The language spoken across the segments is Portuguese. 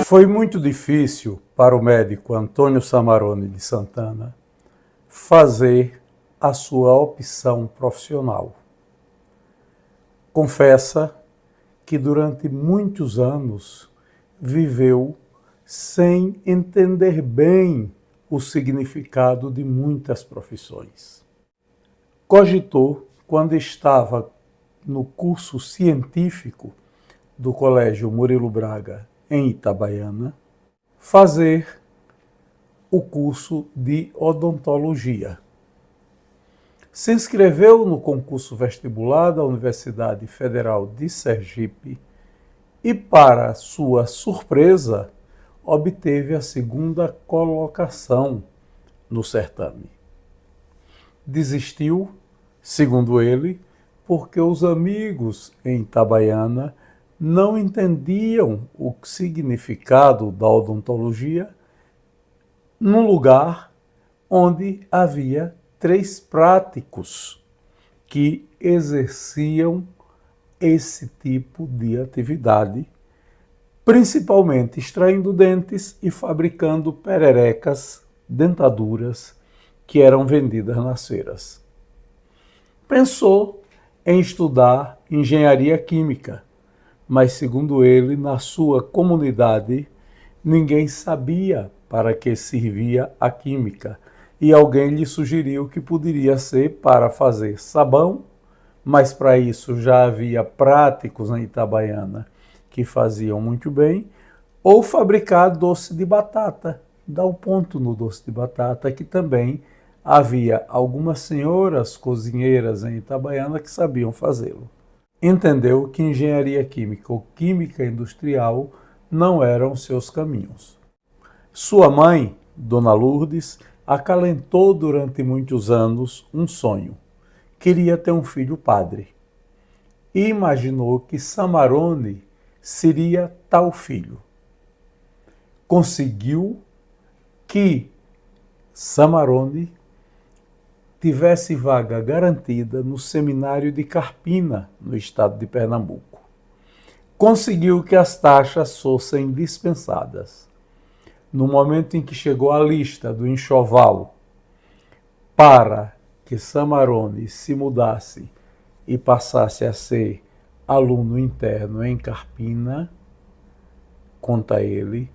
Foi muito difícil para o médico Antônio Samarone de Santana fazer a sua opção profissional. Confessa que durante muitos anos viveu sem entender bem o significado de muitas profissões. Cogitou, quando estava no curso científico do Colégio Murilo Braga, em Itabaiana, fazer o curso de odontologia. Se inscreveu no concurso vestibular da Universidade Federal de Sergipe e, para sua surpresa, obteve a segunda colocação no certame. Desistiu, segundo ele, porque os amigos em Itabaiana não entendiam o significado da odontologia num lugar onde havia 3 práticos que exerciam esse tipo de atividade, principalmente extraindo dentes e fabricando pererecas, dentaduras, que eram vendidas nas feiras. Pensou em estudar engenharia química, mas, segundo ele, na sua comunidade, ninguém sabia para que servia a química, e alguém lhe sugeriu que poderia ser para fazer sabão, mas para isso já havia práticos na Itabaiana que faziam muito bem, ou fabricar doce de batata. Dá o ponto no doce de batata, que também havia algumas senhoras cozinheiras em Itabaiana que sabiam fazê-lo. Entendeu que engenharia química ou química industrial não eram seus caminhos. Sua mãe, Dona Lourdes, acalentou durante muitos anos um sonho. Queria ter um filho padre. E imaginou que Samarone seria tal filho. Conseguiu que Samarone tivesse vaga garantida no seminário de Carpina, no estado de Pernambuco. Conseguiu que as taxas fossem dispensadas. No momento em que chegou a lista do enxoval para que Samarone se mudasse e passasse a ser aluno interno em Carpina, conta ele,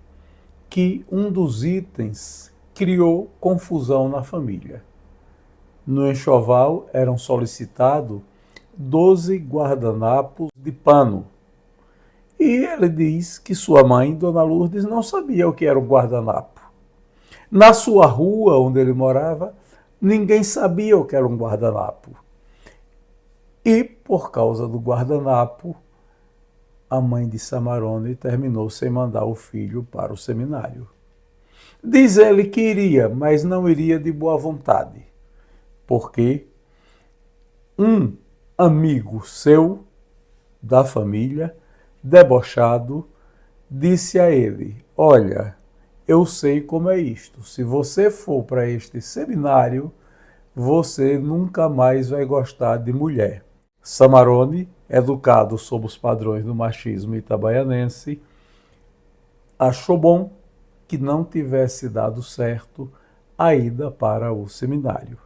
que um dos itens criou confusão na família. No enxoval eram solicitados 12 guardanapos de pano. E ele diz que sua mãe, Dona Lourdes, não sabia o que era um guardanapo. Na sua rua, onde ele morava, ninguém sabia o que era um guardanapo. E, por causa do guardanapo, a mãe de Samarone terminou sem mandar o filho para o seminário. Diz ele que iria, mas não iria de boa vontade, porque um amigo seu, da família, debochado, disse a ele: olha, eu sei como é isto, se você for para este seminário, você nunca mais vai gostar de mulher. Samarone, educado sob os padrões do machismo itabaianense, achou bom que não tivesse dado certo a ida para o seminário.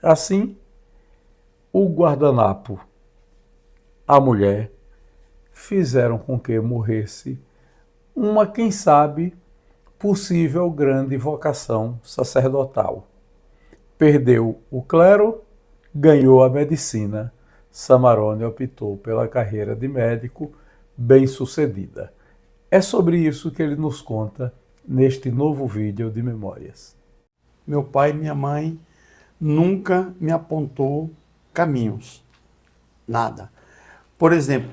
Assim, o guardanapo, a mulher, fizeram com que morresse uma, quem sabe, possível grande vocação sacerdotal. Perdeu o clero, ganhou a medicina. Samarone optou pela carreira de médico bem-sucedida. É sobre isso que ele nos conta neste novo vídeo de Memórias. Meu pai e minha mãe nunca me apontou caminhos, nada. Por exemplo,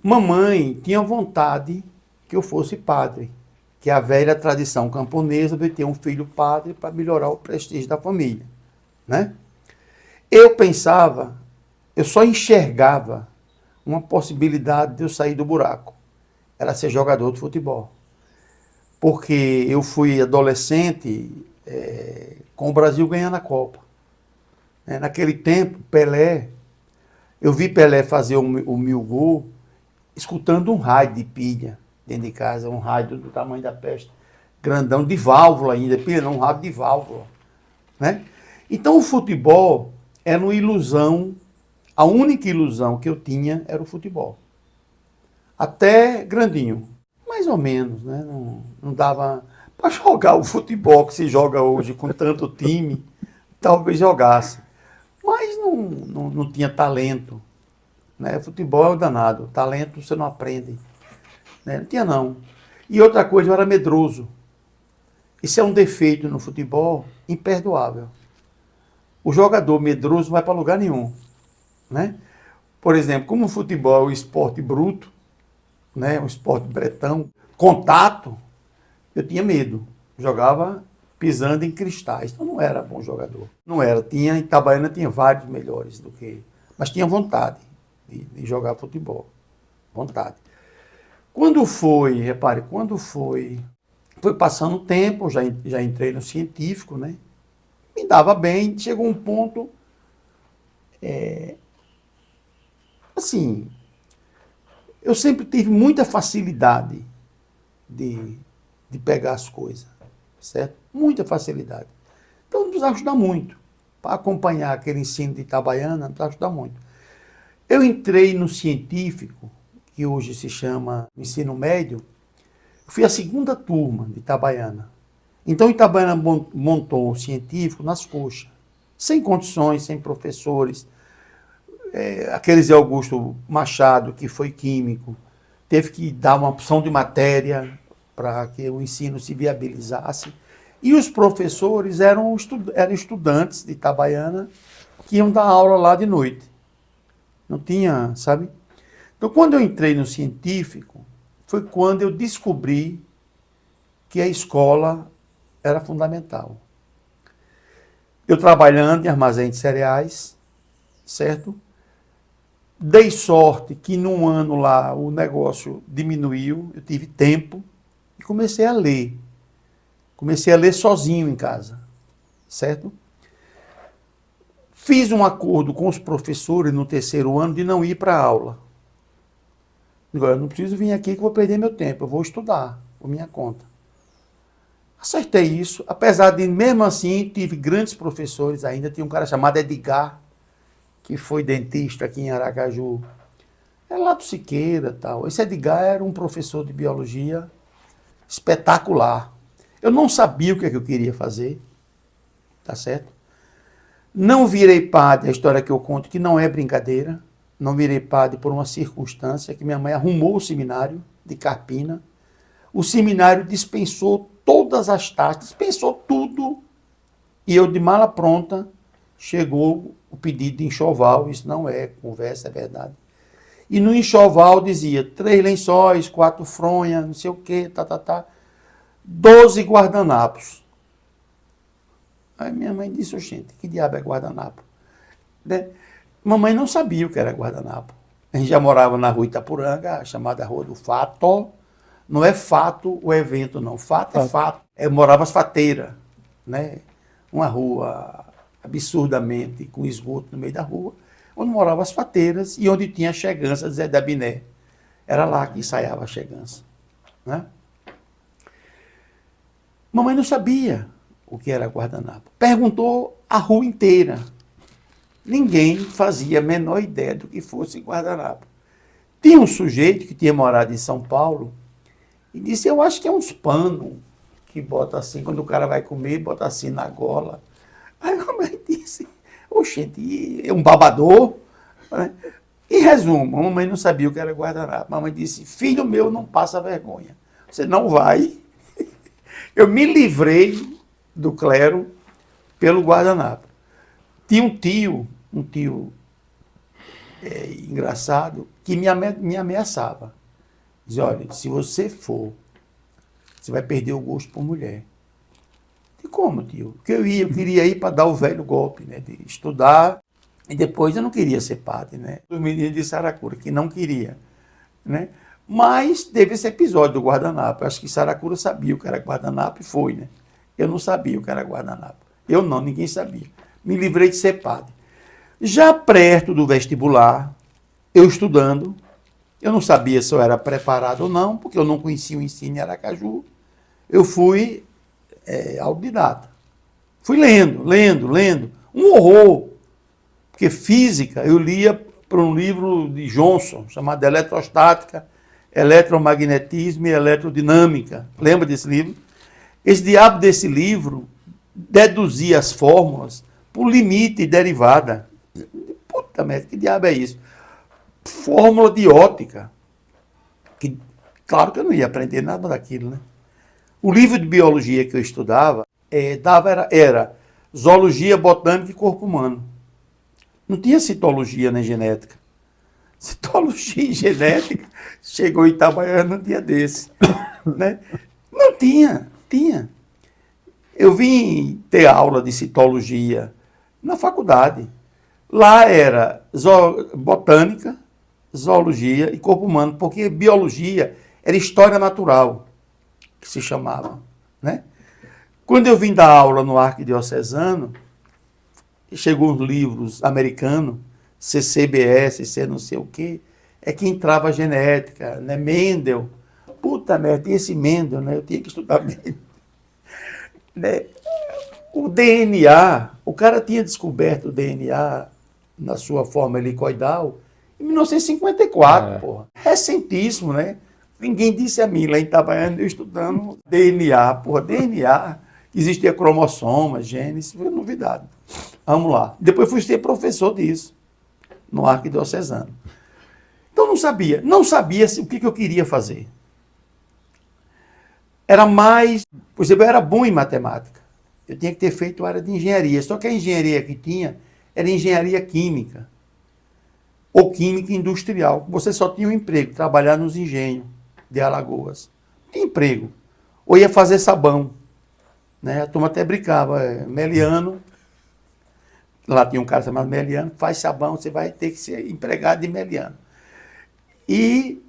mamãe tinha vontade que eu fosse padre, que é a velha tradição camponesa de ter um filho padre para melhorar o prestígio da família, né? Eu pensava, eu só enxergava uma possibilidade de eu sair do buraco, era ser jogador de futebol. Porque eu fui adolescente com o Brasil ganhando a Copa. Naquele tempo, Pelé Eu vi Pelé fazer o 1000 gol escutando um rádio de pilha dentro de casa, um rádio do tamanho da peste, grandão, de válvula ainda, pilha não, um rádio de válvula, né? Então o futebol era uma ilusão, a única ilusão que eu tinha era o futebol. Até grandinho, mais ou menos, né? Não dava para jogar o futebol que se joga hoje com tanto time, talvez jogasse. Mas não tinha talento, né? Futebol é danado, talento você não aprende, né? Não tinha não. E outra coisa, eu era medroso. Isso é um defeito no futebol imperdoável. O jogador medroso não vai para lugar nenhum, né? Por exemplo, como o futebol é um esporte bruto, né? Um esporte bretão, contato, eu tinha medo. Jogava pisando em cristais. Então não era bom jogador. Não era. Em Itabaiana tinha vários melhores do que... Mas tinha vontade de jogar futebol. Vontade. Quando foi passando o tempo, já entrei no científico, né? Me dava bem, chegou um ponto, assim, eu sempre tive muita facilidade de pegar as coisas, certo? Muita facilidade. Então não precisava estudar muito. Para acompanhar aquele ensino de Itabaiana, não precisava estudar muito. Eu entrei no científico, que hoje se chama ensino médio, fui a segunda turma de Itabaiana. Então Itabaiana montou o científico nas coxas, sem condições, sem professores. Aquele Zé Augusto Machado, que foi químico, teve que dar uma opção de matéria para que o ensino se viabilizasse. E os professores eram estudantes de Itabaiana que iam dar aula lá de noite. Não tinha, sabe? Então, quando eu entrei no científico, foi quando eu descobri que a escola era fundamental. Eu trabalhando em armazém de cereais, certo? Dei sorte que num ano lá o negócio diminuiu, eu tive tempo e comecei a ler. Comecei a ler sozinho em casa, certo? Fiz um acordo com os professores no terceiro ano de não ir para a aula. Eu não preciso vir aqui que eu vou perder meu tempo, eu vou estudar por minha conta. Acertei isso, apesar de, mesmo assim, tive grandes professores ainda. Tinha um cara chamado Edgar, que foi dentista aqui em Aracaju. Era lá do Siqueira e tal. Esse Edgar era um professor de biologia espetacular. Eu não sabia o que eu queria fazer, tá certo? Não virei padre, a história que eu conto, que não é brincadeira. Não virei padre por uma circunstância que minha mãe arrumou o seminário de Carpina. O seminário dispensou todas as taxas, dispensou tudo. E eu, de mala pronta, chegou o pedido de enxoval. Isso não é conversa, é verdade. E no enxoval dizia 3 lençóis, 4 fronhas, não sei o quê, 12 guardanapos. Aí minha mãe disse, gente, que diabo é guardanapo? Né? Mamãe não sabia o que era guardanapo. A gente já morava na rua Itapuranga, chamada Rua do Fato. Não é fato o evento, não. Fato é fato. Morava as fateiras, né? Uma rua absurdamente com esgoto no meio da rua, onde moravam as fateiras e onde tinha a chegança de Zé da Biné. Era lá que ensaiava a chegança, né? Mamãe não sabia o que era guardanapo. Perguntou a rua inteira. Ninguém fazia a menor ideia do que fosse guardanapo. Tinha um sujeito que tinha morado em São Paulo e disse, eu acho que é uns panos que bota assim, quando o cara vai comer, bota assim na gola. Aí a mamãe disse, oxente, é um babador? Em resumo, a mamãe não sabia o que era guardanapo. A mamãe disse, filho meu, não passa vergonha. Você não vai. Eu me livrei do clero pelo guardanapo. Tinha um tio engraçado, que me ameaçava. Dizia, olha, se você for, você vai perder o gosto por mulher. E como, tio? Porque eu queria ir para dar o velho golpe, né? De estudar, e depois eu não queria ser padre, né? Os meninos de Saracura, que não queria, né? Mas teve esse episódio do guardanapo. Eu acho que Saracura sabia o que era guardanapo e foi, né? Eu não sabia o que era guardanapo. Eu não, ninguém sabia. Me livrei de ser padre. Já perto do vestibular, eu estudando, eu não sabia se eu era preparado ou não, porque eu não conhecia o ensino em Aracaju. Eu fui autodidata. Fui lendo. Um horror. Porque física eu lia para um livro de Johnson, chamado Eletrostática, Eletromagnetismo e Eletrodinâmica. Lembra desse livro? Esse diabo desse livro deduzia as fórmulas por limite e derivada. Puta merda, que diabo é isso? Fórmula de ótica. Que, claro que eu não ia aprender nada daquilo, né? O livro de biologia que eu estudava era zoologia, botânica e corpo humano. Não tinha citologia nem genética. Citologia e genética chegou em Itabaiana um dia desse. Né? Não tinha. Eu vim ter aula de citologia na faculdade. Lá era botânica, zoologia e corpo humano, porque biologia era história natural, que se chamava. Né? Quando eu vim dar aula no Arquidiocesano, chegou os livros americanos, CCBS, C não sei o quê, é que entrava a genética, né? Mendel. Puta merda, e esse Mendel, né? Eu tinha que estudar Mendel. Né? O DNA, o cara tinha descoberto o DNA na sua forma helicoidal em 1954, porra. Recentíssimo, né? Ninguém disse a mim, lá em Itabaiana, eu estudando DNA, porra, DNA. Existia cromossoma, genes, foi novidade. Vamos lá. Depois fui ser professor disso, no Arquidiocesano. Então não sabia o que eu queria fazer. Era mais, por exemplo, eu era bom em matemática. Eu tinha que ter feito área de engenharia, só que a engenharia que tinha era engenharia química, ou química industrial. Você só tinha um emprego, trabalhar nos engenhos de Alagoas. Não tinha emprego. Ou ia fazer sabão. Né? A turma até brincava, Meliano, lá tinha um cara chamado Meliano, faz sabão, você vai ter que ser empregado de Meliano. E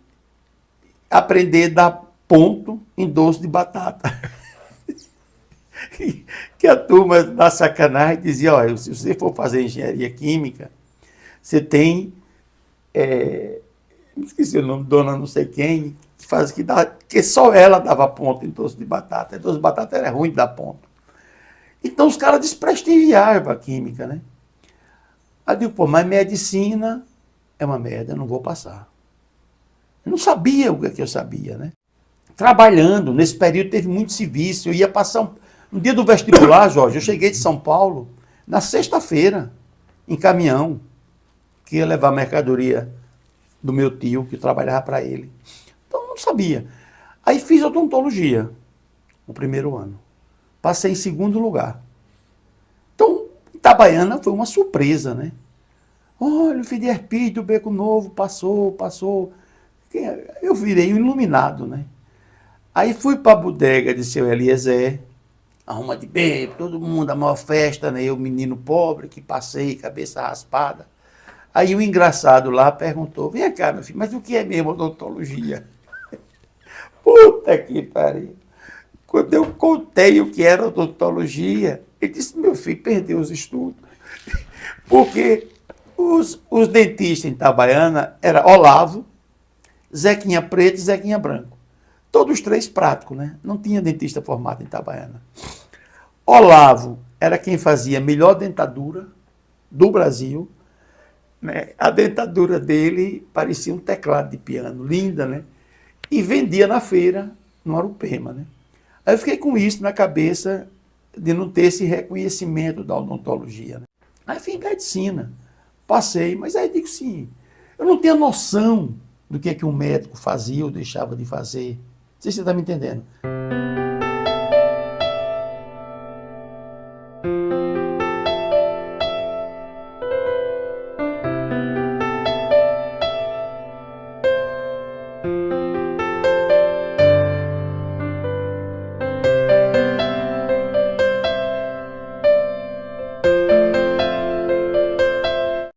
aprender a dar ponto em doce de batata. Que a turma, na sacanagem, dizia, olha, se você for fazer engenharia química, você tem, esqueci o nome, dona não sei quem, que só ela dava ponto em doce de batata. E doce de batata era ruim de dar ponto. Então os caras desprestigiavam a química, né? Aí eu digo, pô, mas medicina é uma merda, eu não vou passar. Eu não sabia o que eu sabia, né? Trabalhando, nesse período teve muito serviço, eu ia passar no dia do vestibular, Jorge, eu cheguei de São Paulo na sexta-feira, em caminhão, que ia levar mercadoria do meu tio, que trabalhava para ele. Então, eu não sabia. Aí fiz odontologia, no primeiro ano. Passei em segundo lugar. Então, Itabaiana foi uma surpresa, né? Olha, o Fiderpis do Beco Novo passou. Eu virei um iluminado, né? Aí fui para a bodega de seu Eliezer, arruma de bebo, todo mundo, a maior festa, né? Eu, menino pobre, que passei, cabeça raspada. Aí o engraçado lá perguntou, vem cá, meu filho, mas o que é mesmo odontologia? Puta que pariu. Quando eu contei o que era odontologia, ele disse, meu filho, perdeu os estudos. Porque os dentistas em Itabaiana eram Olavo, Zequinha Preto e Zequinha Branco. Todos três práticos, né? Não tinha dentista formado em Itabaiana. Olavo era quem fazia a melhor dentadura do Brasil. Né? A dentadura dele parecia um teclado de piano, linda, né? E vendia na feira, no Arupema, né? Aí eu fiquei com isso na cabeça de não ter esse reconhecimento da odontologia. Né? Aí fiz medicina, passei, mas aí digo sim, eu não tenho noção do que um médico fazia ou deixava de fazer. Não sei se você está me entendendo.